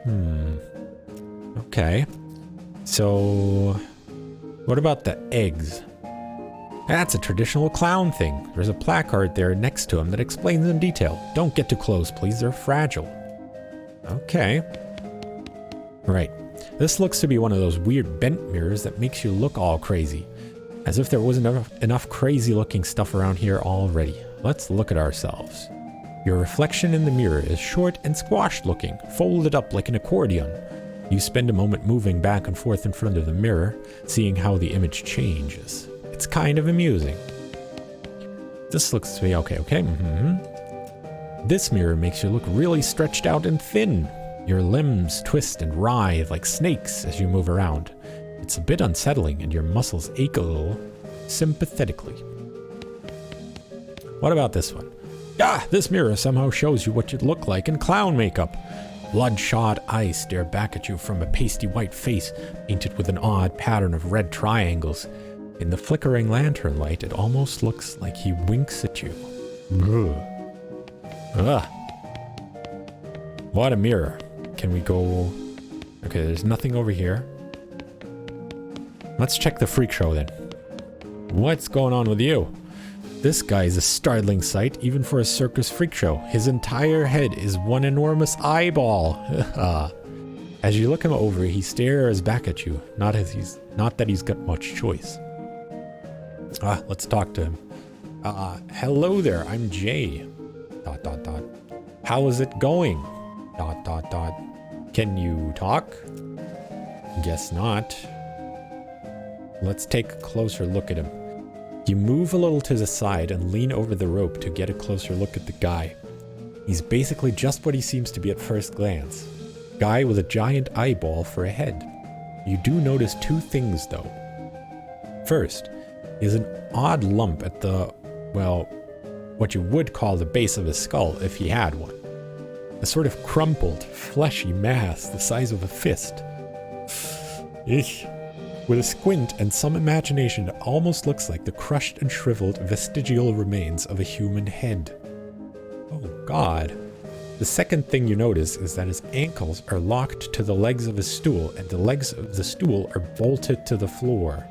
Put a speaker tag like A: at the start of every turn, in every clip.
A: Okay. So, what about the eggs? That's a traditional clown thing. There's a placard there next to him that explains in detail. Don't get too close, please. They're fragile. Okay. Right. This looks to be one of those weird bent mirrors that makes you look all crazy. As if there wasn't enough crazy looking stuff around here already. Let's look at ourselves. Your reflection in the mirror is short and squashed looking, folded up like an accordion. You spend a moment moving back and forth in front of the mirror, seeing how the image changes. It's kind of amusing. This looks to be okay. This mirror makes you look really stretched out and thin. Your limbs twist and writhe like snakes as you move around. It's a bit unsettling and your muscles ache a little sympathetically. What about this one? This mirror somehow shows you what you'd look like in clown makeup. Bloodshot eyes stare back at you from a pasty white face painted with an odd pattern of red triangles. In the flickering lantern light, it almost looks like he winks at you. Ugh. What a mirror. Can we go... Okay, there's nothing over here. Let's check the freak show then. What's going on with you? This guy is a startling sight, even for a circus freak show. His entire head is one enormous eyeball. As you look him over, he stares back at you. Not that he's got much choice. Let's talk to him. Hello there, I'm Jay. ... How is it going? ... Can you talk? Guess not. Let's take a closer look at him. You move a little to the side and lean over the rope to get a closer look at the guy. He's basically just what he seems to be at first glance. Guy with a giant eyeball for a head. You do notice two things though. First, he has an odd lump at the, well, what you would call the base of his skull if he had one. A sort of crumpled, fleshy mass the size of a fist. Eesh. With a squint and some imagination, it almost looks like the crushed and shriveled vestigial remains of a human head. Oh God. The second thing you notice is that his ankles are locked to the legs of his stool, and the legs of the stool are bolted to the floor.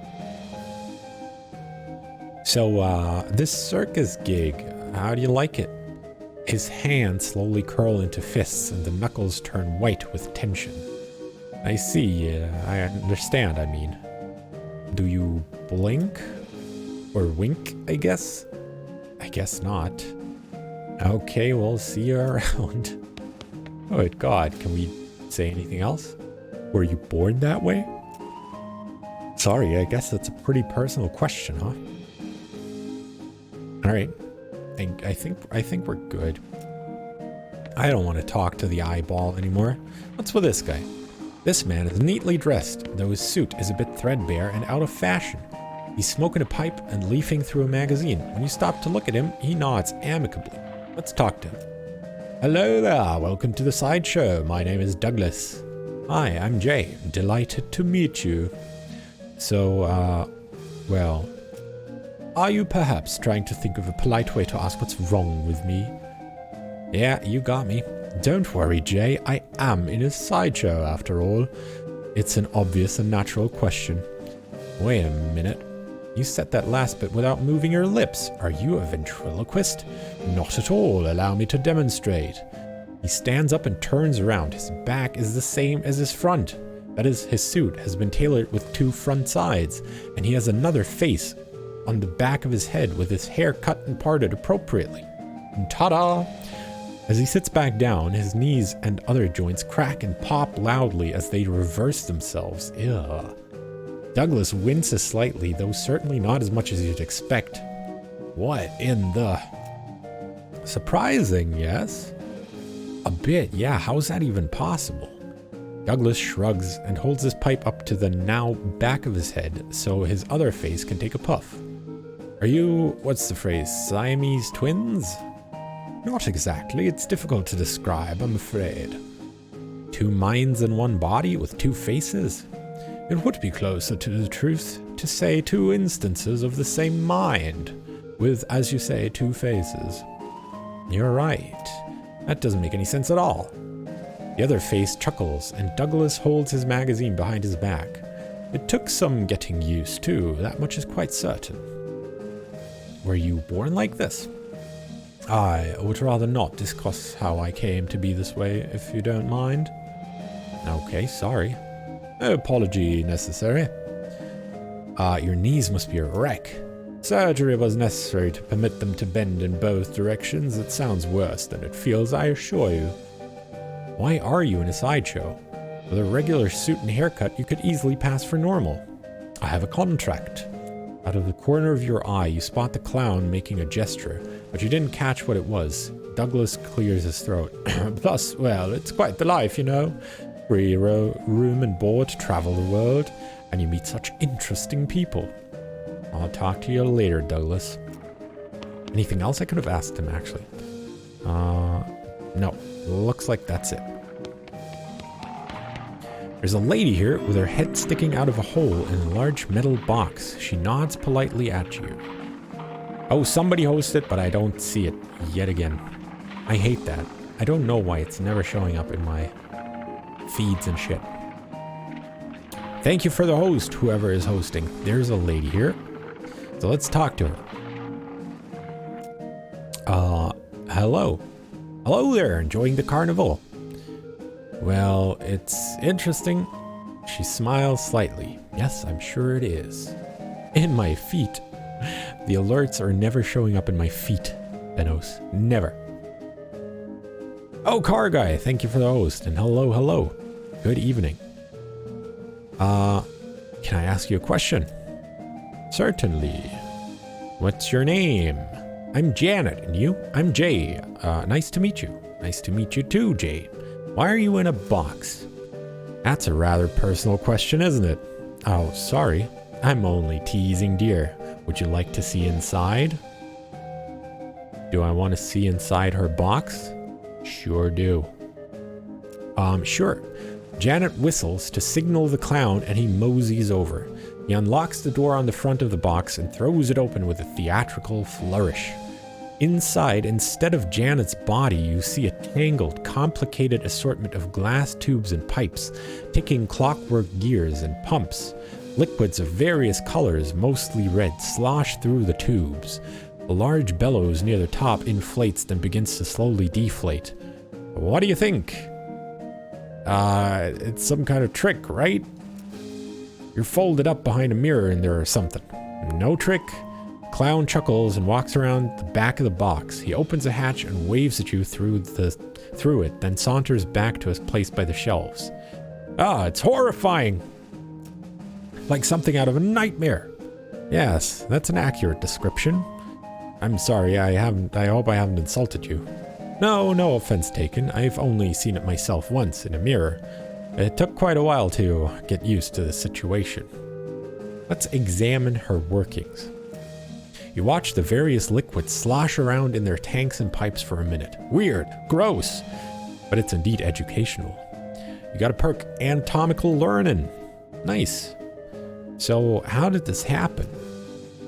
A: So, this circus gig, how do you like it? His hands slowly curl into fists, and the knuckles turn white with tension. I see, I understand, I mean. Do you blink? Or wink, I guess? I guess not. Okay, we'll see you around. Oh God, can we say anything else? Were you born that way? Sorry, I guess that's a pretty personal question, huh? Alright. I think we're good. I don't want to talk to the eyeball anymore. What's with this guy? This man is neatly dressed, though his suit is a bit threadbare and out of fashion. He's smoking a pipe and leafing through a magazine. When you stop to look at him, he nods amicably. Let's talk to him. Hello there, welcome to the Sideshow. My name is Douglas. Hi, I'm Jay. Delighted to meet you. So, well, are you perhaps trying to think of a polite way to ask what's wrong with me? Yeah, you got me. Don't worry, Jay. I am in a sideshow after all. It's an obvious and natural question. Wait a minute. You said that last bit without moving your lips. Are you a ventriloquist? Not at all. Allow me to demonstrate. He stands up and turns around. His back is the same as his front. That is, his suit has been tailored with two front sides, and he has another face on the back of his head with his hair cut and parted appropriately. And ta-da! As he sits back down, his knees and other joints crack and pop loudly as they reverse themselves. Ugh. Douglas winces slightly, though certainly not as much as you'd expect. What in the... Surprising, yes? A bit, yeah. How's that even possible? Douglas shrugs and holds his pipe up to the now back of his head so his other face can take a puff. Are you, what's the phrase, Siamese twins? Not exactly. It's difficult to describe, I'm afraid. Two minds in one body with two faces? It would be closer to the truth to say two instances of the same mind, with, as you say, two faces. You're right. That doesn't make any sense at all. The other face chuckles, and Douglas holds his magazine behind his back. It took some getting used to, that much is quite certain. Were you born like this? I would rather not discuss how I came to be this way, if you don't mind. Okay, sorry. No apology necessary. Your knees must be a wreck. Surgery was necessary to permit them to bend in both directions. It sounds worse than it feels, I assure you. Why are you in a sideshow? With a regular suit and haircut, you could easily pass for normal. I have a contract. Out of the corner of your eye, you spot the clown making a gesture, but you didn't catch what it was. Douglas clears his throat. Plus, well, it's quite the life, you know. Free room and board to travel the world, and you meet such interesting people. I'll talk to you later, Douglas. Anything else I could have asked him, actually? No. Looks like that's it. There's a lady here with her head sticking out of a hole in a large metal box. She nods politely at you. Oh, somebody hosts it, but I don't see it yet again. I hate that. I don't know why it's never showing up in my feeds and shit. Thank you for the host, whoever is hosting. There's a lady here. So let's talk to her. Hello. Hello there, enjoying the carnival? Well, it's interesting. She smiles slightly. Yes, I'm sure it is. In my feet. The alerts are never showing up in my feet, Benos. Never. Oh, car guy, thank you for the host. And hello. Good evening. Can I ask you a question? Certainly. What's your name? I'm Janet, and you? I'm Jay. Nice to meet you. Nice to meet you too, Jay. Why are you in a box? That's a rather personal question, isn't it? Oh, sorry. I'm only teasing, dear. Would you like to see inside? Do I want to see inside her box? Sure do. Sure. Janet whistles to signal the clown, and he moseys over. He unlocks the door on the front of the box and throws it open with a theatrical flourish. Inside, instead of Janet's body, you see a tangled, complicated assortment of glass tubes and pipes, ticking clockwork gears and pumps. Liquids of various colors, mostly red, slosh through the tubes. A large bellows near the top inflates, then begins to slowly deflate. What do you think? It's some kind of trick, right? You're folded up behind a mirror in there or something. No trick. Clown chuckles and walks around the back of the box. He opens a hatch and waves at you through it, then saunters back to his place by the shelves. It's horrifying. Like something out of a nightmare. Yes, that's an accurate description. I'm sorry, I hope I haven't insulted you. No offense taken. I've only seen it myself once in a mirror. It took quite a while to get used to the situation. Let's examine her workings. You watch the various liquids slosh around in their tanks and pipes for a minute. Weird, gross, but it's indeed educational. You got a perk, anatomical learning. Nice. So how did this happen?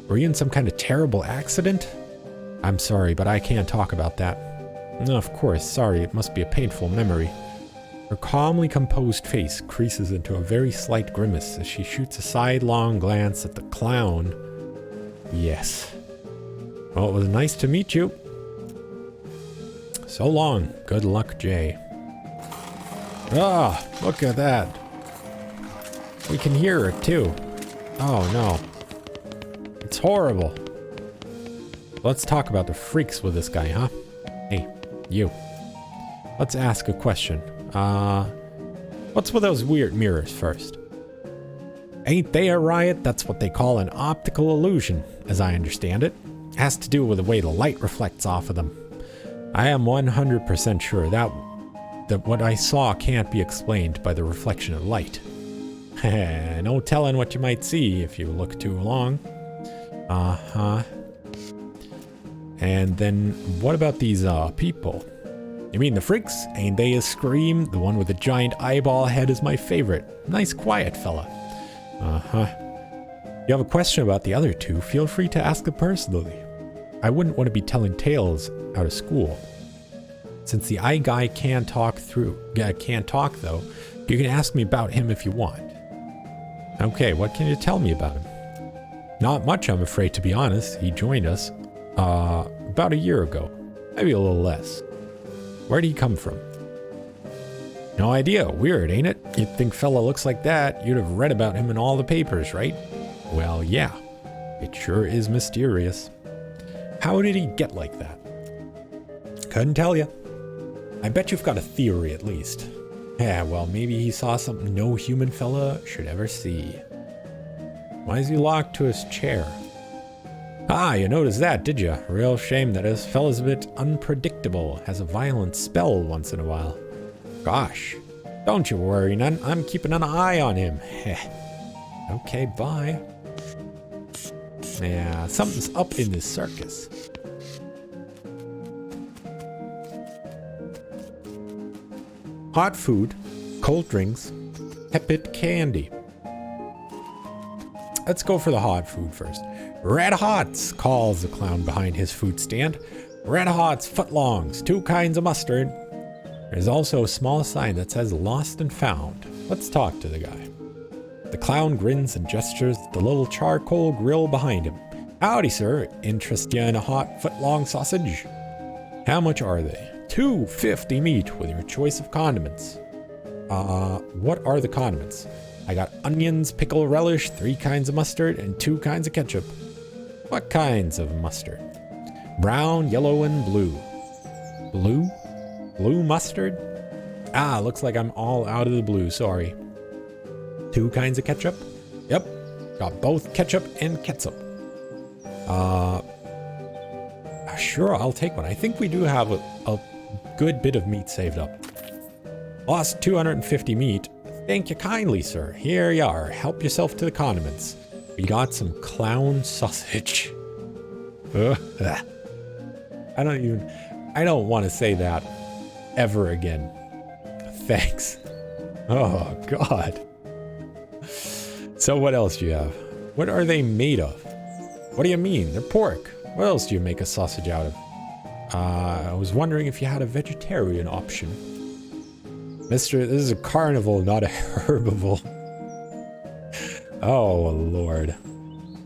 A: Were you in some kind of terrible accident? I'm sorry, but I can't talk about that. No, of course, sorry, it must be a painful memory. Her calmly composed face creases into a very slight grimace as she shoots a sidelong glance at the clown. Yes. Well, it was nice to meet you. So long. Good luck, Jay. Look at that. We can hear it, too. Oh, no. It's horrible. Let's talk about the freaks with this guy, huh? Hey, you. Let's ask a question. What's with those weird mirrors first? Ain't they a riot? That's what they call an optical illusion, as I understand it. Has to do with the way the light reflects off of them. I am 100% sure that what I saw can't be explained by the reflection of light. No telling what you might see if you look too long. And then what about these people? You mean the freaks? Ain't they a scream? The one with the giant eyeball head is my favorite. Nice quiet fella. You have a question about the other two, feel free to ask them personally. I wouldn't want to be telling tales out of school. Since the eye guy can't talk though, you can ask me about him if you want. Okay, what can you tell me about him? Not much, I'm afraid, to be honest. He joined us about a year ago. Maybe a little less. Where'd he come from? No idea. Weird, ain't it? You'd think fella looks like that, you'd have read about him in all the papers, right? Well, yeah. It sure is mysterious. How did he get like that? Couldn't tell you. I bet you've got a theory at least. Yeah, well, maybe he saw something no human fella should ever see. Why is he locked to his chair? Ah, you noticed that, did you? Real shame that this fella's a bit unpredictable. Has a violent spell once in a while. Gosh, don't you worry none. I'm keeping an eye on him. Okay, bye. Yeah, something's up in this circus. Hot food, cold drinks, tepid candy. Let's go for the hot food first. Red Hots, calls the clown behind his food stand. Red Hots, footlongs, 2 kinds of mustard. There's also a small sign that says lost and found. Let's talk to the guy. The clown grins and gestures at the little charcoal grill behind him. Howdy, sir. Interest you in a hot footlong sausage? How much are they? $2.50 meat with your choice of condiments. What are the condiments? I got onions, pickle relish, 3 kinds of mustard, and 2 kinds of ketchup. What kinds of mustard? Brown, yellow, and blue. Blue? Blue mustard? Ah, looks like I'm all out of the blue, sorry. 2 kinds of ketchup? Yep, got both ketchup and ketchup. Sure, I'll take one. I think we do have a good bit of meat saved up. Lost 250 meat. Thank you kindly, sir. Here you are. Help yourself to the condiments. We got some clown sausage. I don't want to say that ever again. Thanks. Oh, God. So what else do you have? What are they made of? What do you mean? They're pork. What else do you make a sausage out of? I was wondering if you had a vegetarian option. Mister, this is a carnival, not a herbivore. Oh, Lord.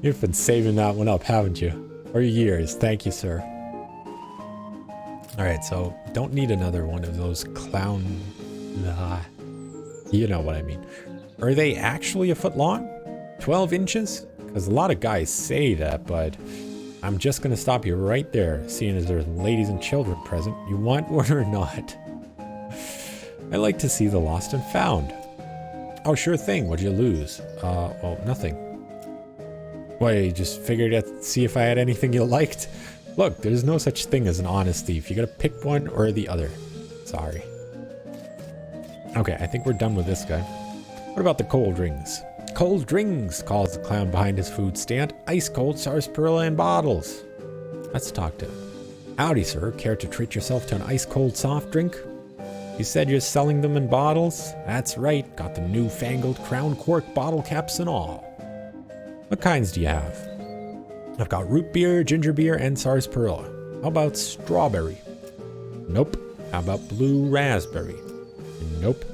A: You've been saving that one up, haven't you? For years. Thank you, sir. Alright, so don't need another one of those clown... you know what I mean. Are they actually a foot long? 12 inches? Because a lot of guys say that, but I'm just going to stop you right there, seeing as there's ladies and children present. You want one or not? I like to see the lost and found. Oh, sure thing. What'd you lose? Well, nothing. What, you just figured to see if I had anything you liked? Look, there's no such thing as an honest thief. You gotta pick one or the other. Sorry. Okay, I think we're done with this guy. What about the cold drinks? Cold drinks, calls the clown behind his food stand. Ice cold sarsaparilla in bottles. Let's talk to him. Howdy, sir. Care to treat yourself to an ice cold soft drink? You said you're selling them in bottles? That's right. Got the newfangled crown cork bottle caps and all. What kinds do you have? I've got root beer, ginger beer, and sarsaparilla. How about strawberry? Nope. How about blue raspberry? Nope.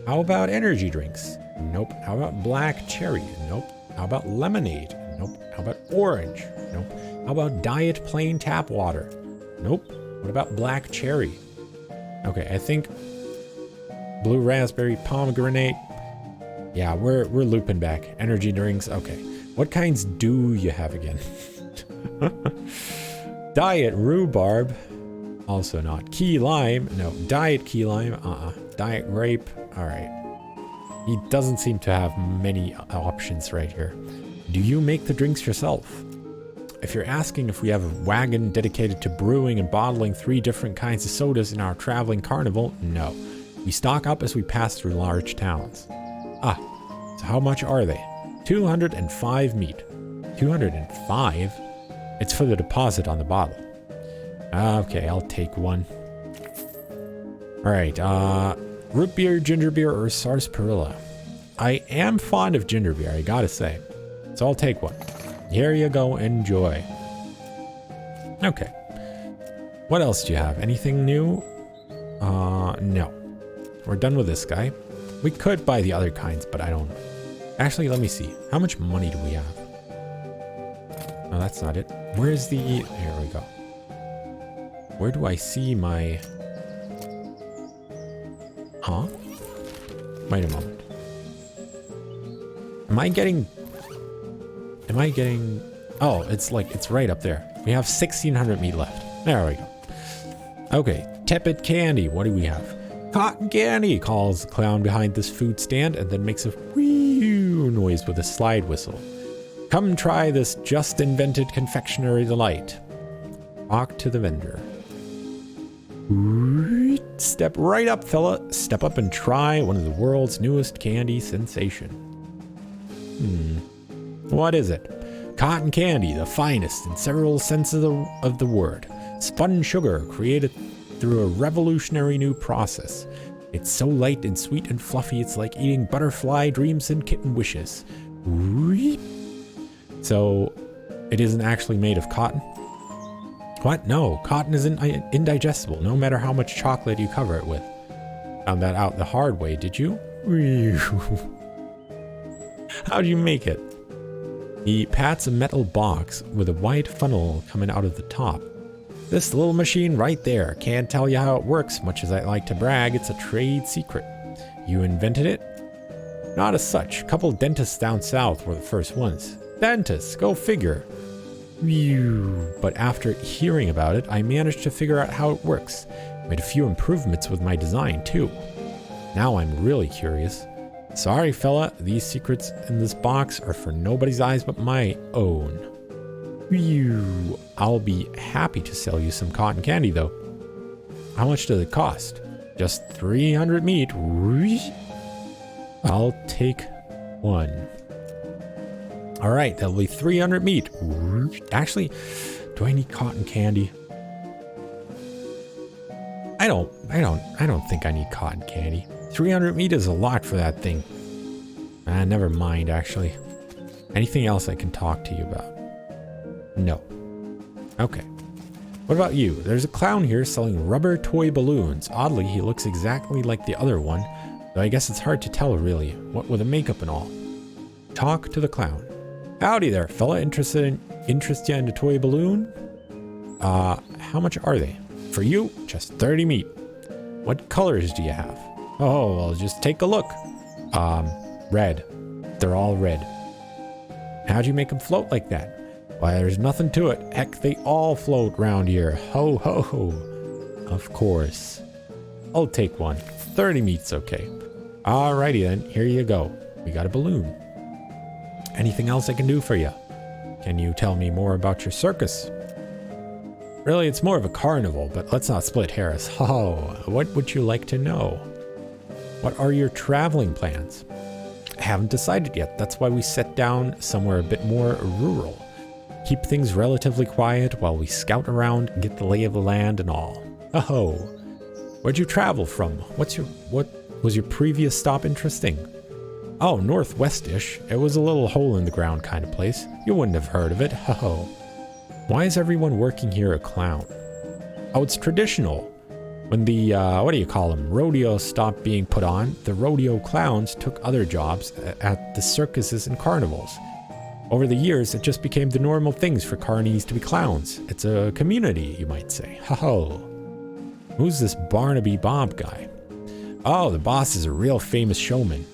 A: How about energy drinks? Nope. How about black cherry? Nope. How about lemonade? Nope. How about orange? Nope. How about diet plain tap water? Nope. What about black cherry? Okay, I think blue raspberry, pomegranate. Yeah, we're looping back. Energy drinks. Okay. What kinds do you have again? Diet rhubarb. Also not. Key lime. No. Diet key lime. Diet grape. Alright. He doesn't seem to have many options right here. Do you make the drinks yourself? If you're asking if we have a wagon dedicated to brewing and bottling 3 different kinds of sodas in our traveling carnival, no. We stock up as we pass through large towns. Ah, so how much are they? 205 meat. 205? It's for the deposit on the bottle. Okay, I'll take one. Alright, root beer, ginger beer, or sarsaparilla? I am fond of ginger beer, I gotta say. So I'll take one. Here you go, enjoy. Okay. What else do you have? Anything new? No. We're done with this guy. We could buy the other kinds, but I don't. Actually, let me see. How much money do we have? No, that's not it. Where's the... Here we go. Where do I see my... Huh? Wait a moment. Am I getting... Oh, it's like, it's right up there. We have 1,600 meat left. There we go. Okay, tepid candy. What do we have? Cotton candy, calls the clown behind this food stand and then makes a whee noise with a slide whistle. Come try this just invented confectionery delight. Talk to the vendor. Step right up, fella. Step up and try one of the world's newest candy sensation. What is it? Cotton candy, the finest in several senses of the word. Spun sugar created through a revolutionary new process. It's so light and sweet and fluffy, it's like eating butterfly dreams and kitten wishes. So, it isn't actually made of cotton? What? No, cotton is indigestible, no matter how much chocolate you cover it with. Found that out the hard way, did you? How'd you make it? He pats a metal box with a white funnel coming out of the top. This little machine right there. Can't tell you how it works, much as I like to brag, it's a trade secret. You invented it? Not as such. Couple dentists down south were the first ones. Dentists, go figure. But after hearing about it, I managed to figure out how it works. Made a few improvements with my design, too. Now I'm really curious. Sorry, fella, these secrets in this box are for nobody's eyes but my own. I'll be happy to sell you some cotton candy, though. How much does it cost? Just 300 meat. I'll take one. All right, that'll be 300 meat. Actually, do I need cotton candy? I don't think I need cotton candy. 300 meat is a lot for that thing. Never mind, actually. Anything else I can talk to you about? No. Okay. What about you? There's a clown here selling rubber toy balloons. Oddly, he looks exactly like the other one, though I guess it's hard to tell really, what with the makeup and all. Talk to the clown. Howdy there, fella. Interested in a toy balloon? How much are they? For you, just 30 meat. What colors do you have? Oh, well, just take a look. Red. They're all red. How'd you make them float like that? Why, there's nothing to it. Heck, they all float round here. Ho, ho, ho. Of course. I'll take one. 30 meat's okay. Alrighty then, here you go. We got a balloon. Anything else I can do for you? Can you tell me more about your circus? Really, it's more of a carnival, but let's not split hairs. Oh, what would you like to know? What are your traveling plans? I haven't decided yet. That's why we set down somewhere a bit more rural. Keep things relatively quiet while we scout around and get the lay of the land and all. Oh, where'd you travel from? What was your previous stop interesting? Oh, northwest-ish. It was a little hole in the ground kind of place. You wouldn't have heard of it. Oh. Why is everyone working here a clown? Oh, it's traditional. When the, what do you call them, rodeo stopped being put on, the rodeo clowns took other jobs at the circuses and carnivals. Over the years, it just became the normal things for carnies to be clowns. It's a community, you might say. Ho-ho. Who's this Barnaby Bob guy? Oh, the boss is a real famous showman.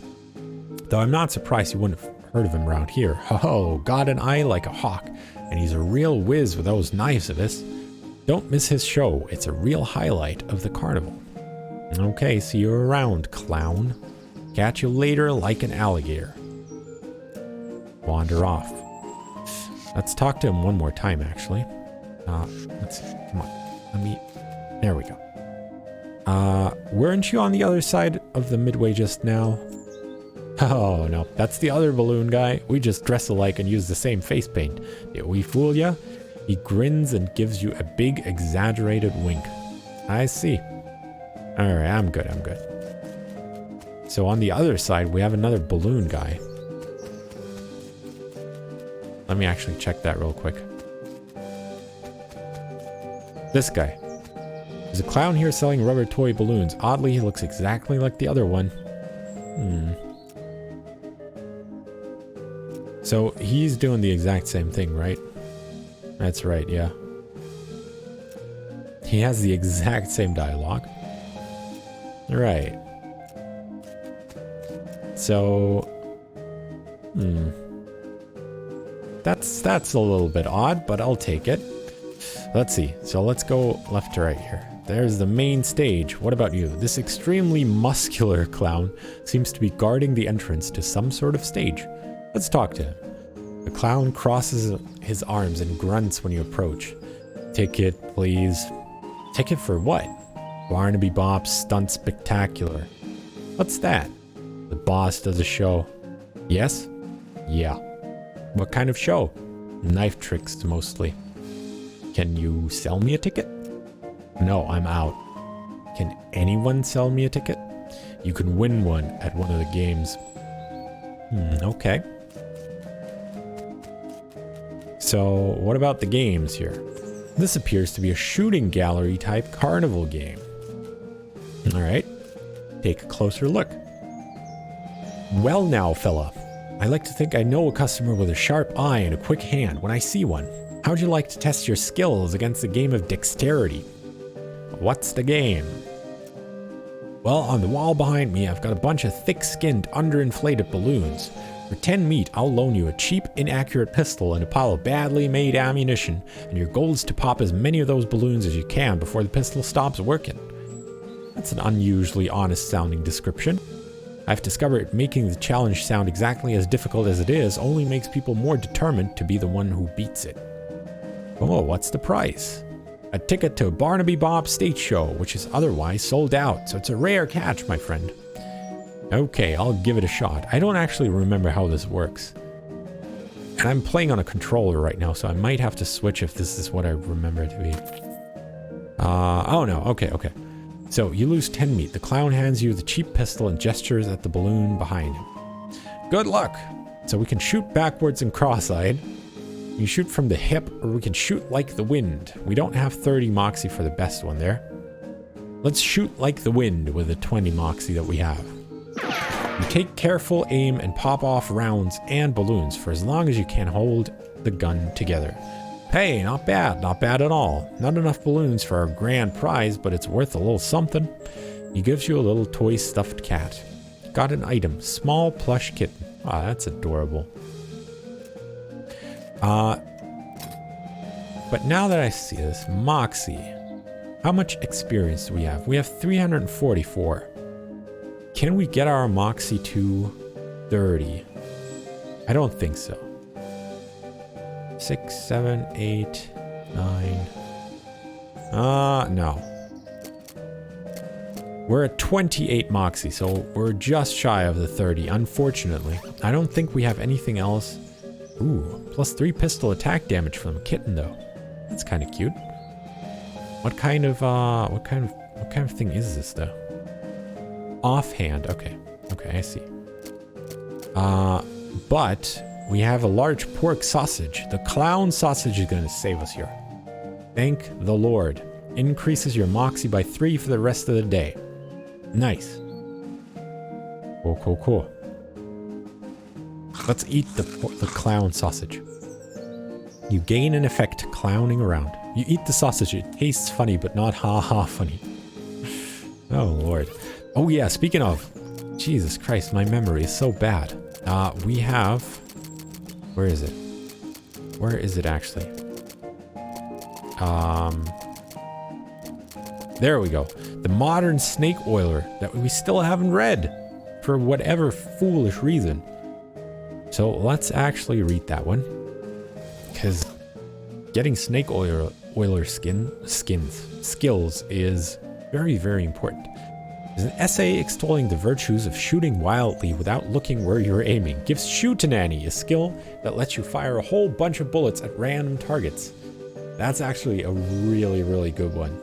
A: Though I'm not surprised you wouldn't have heard of him around here. Ho-ho, got an eye like a hawk, and he's a real whiz with those knives of his. Don't miss his show. It's a real highlight of the carnival. Okay, see you around, clown. Catch you later like an alligator. Wander off. Let's talk to him one more time, actually. Let's see. Come on. There we go. Weren't you on the other side of the midway just now? Oh, no. That's the other balloon guy. We just dress alike and use the same face paint. Did we fool ya? He grins and gives you a big, exaggerated wink. I see. Alright, I'm good. So on the other side, we have another balloon guy. Let me actually check that real quick. This guy. There's a clown here selling rubber toy balloons. Oddly, he looks exactly like the other one. So he's doing the exact same thing, right? That's right, yeah. He has the exact same dialogue. Right. So... That's a little bit odd, but I'll take it. Let's see. So let's go left to right here. There's the main stage. What about you? This extremely muscular clown seems to be guarding the entrance to some sort of stage. Let's talk to him. The clown crosses his arms and grunts when you approach. Ticket, please. Ticket for what? Barnaby Bop Stunt Spectacular. What's that? The boss does a show. Yes? Yeah. What kind of show? Knife tricks, mostly. Can you sell me a ticket? No, I'm out. Can anyone sell me a ticket? You can win one at one of the games. Okay. So, what about the games here? This appears to be a shooting gallery type carnival game. Alright. Take a closer look. Well now, fella. I like to think I know a customer with a sharp eye and a quick hand when I see one. How'd you like to test your skills against a game of dexterity? What's the game? Well, on the wall behind me, I've got a bunch of thick-skinned, underinflated balloons. For 10 meat, I'll loan you a cheap, inaccurate pistol and a pile of badly made ammunition, and your goal is to pop as many of those balloons as you can before the pistol stops working. That's an unusually honest-sounding description. I've discovered making the challenge sound exactly as difficult as it is only makes people more determined to be the one who beats it. Oh, what's the price? A ticket to Barnaby Bop Stage Show, which is otherwise sold out, so it's a rare catch, my friend. Okay, I'll give it a shot. I don't actually remember how this works. And I'm playing on a controller right now, so I might have to switch if this is what I remember to be. Oh no, okay. So, you lose 10 meat. The clown hands you the cheap pistol and gestures at the balloon behind him. Good luck! So we can shoot backwards and cross-eyed. You can shoot from the hip, or we can shoot like the wind. We don't have 30 moxie for the best one there. Let's shoot like the wind with the 20 moxie that we have. You take careful aim and pop off rounds and balloons for as long as you can hold the gun together. Hey, not bad at all. Not enough balloons for our grand prize, but it's worth a little something. He gives you a little toy stuffed cat. Got an item, small plush kitten. Ah, that's adorable. But now that I see this, Moxie. How much experience do we have? We have 344. Can we get our Moxie to 30? I don't think so. 6, 7, 8, 9. No. We're at 28 Moxie, so we're just shy of the 30, unfortunately. I don't think we have anything else. Ooh, plus 3 pistol attack damage from kitten though. That's kind of cute. What kind of thing is this though? Offhand, okay, I see. But we have a large pork sausage. The clown sausage is gonna save us here. Thank the Lord. Increases your moxie by 3 for the rest of the day. Nice. Cool. Let's eat the clown sausage. You gain an effect clowning around. You eat the sausage. It tastes funny, but not ha-ha funny. Oh, Lord. Oh, yeah, speaking of. Jesus Christ, my memory is so bad. We have... Where is it? Where is it, actually? There we go. The modern snake oiler that we still haven't read. For whatever foolish reason. So let's actually read that one. Because getting snake oiler skills is very, very important. There's an essay extolling the virtues of shooting wildly without looking where you're aiming. Gives Shootenanny, a skill that lets you fire a whole bunch of bullets at random targets. That's actually a really, really good one.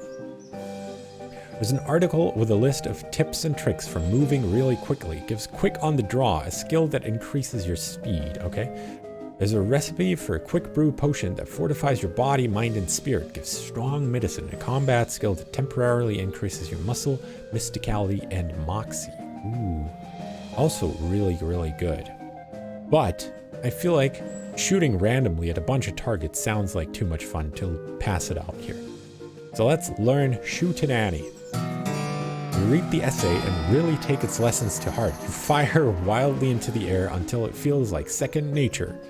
A: There's an article with a list of tips and tricks for moving really quickly. Gives quick on the draw, a skill that increases your speed, okay? There's a recipe for a quick brew potion that fortifies your body, mind, and spirit, gives strong medicine, a combat skill that temporarily increases your muscle, mysticality, and moxie. Ooh. Also really, really good. But I feel like shooting randomly at a bunch of targets sounds like too much fun to pass it out here. So let's learn Shootenanny. You read the essay and really take its lessons to heart. You fire wildly into the air until it feels like second nature.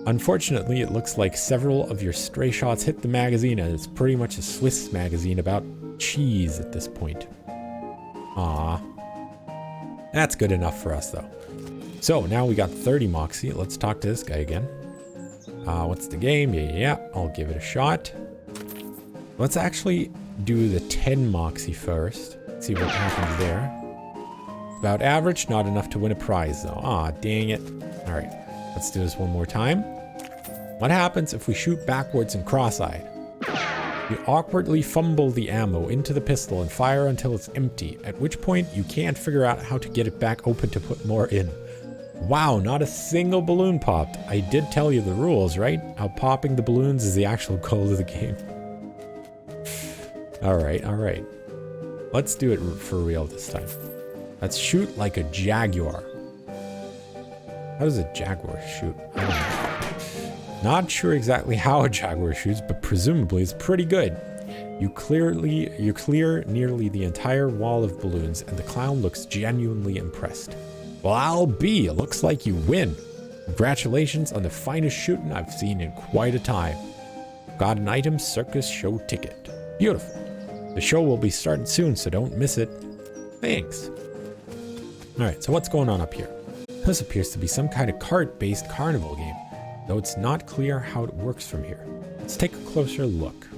A: Unfortunately, it looks like several of your stray shots hit the magazine, and it's pretty much a Swiss magazine about cheese at this point. Aww. That's good enough for us, though. So, now we got 30 Moxie. Let's talk to this guy again. What's the game? Yeah, I'll give it a shot. Let's actually do the 10 Moxie first. See what happens there. About average, not enough to win a prize, though. Aw, dang it. Alright, let's do this one more time. What happens if we shoot backwards and cross-eyed? You awkwardly fumble the ammo into the pistol and fire until it's empty, at which point you can't figure out how to get it back open to put more in. Wow, not a single balloon popped. I did tell you the rules, right? How popping the balloons is the actual goal of the game. Alright, alright. Let's do it for real this time. Let's shoot like a jaguar. How does a jaguar shoot? I don't know. Not sure exactly how a jaguar shoots, but presumably it's pretty good. You clear nearly the entire wall of balloons, and the clown looks genuinely impressed. Well, I'll be. It looks like you win. Congratulations on the finest shooting I've seen in quite a time. Got an item circus show ticket. Beautiful. The show will be starting soon, so don't miss it. Thanks. Alright, so what's going on up here? This appears to be some kind of cart-based carnival game, though it's not clear how it works from here. Let's take a closer look.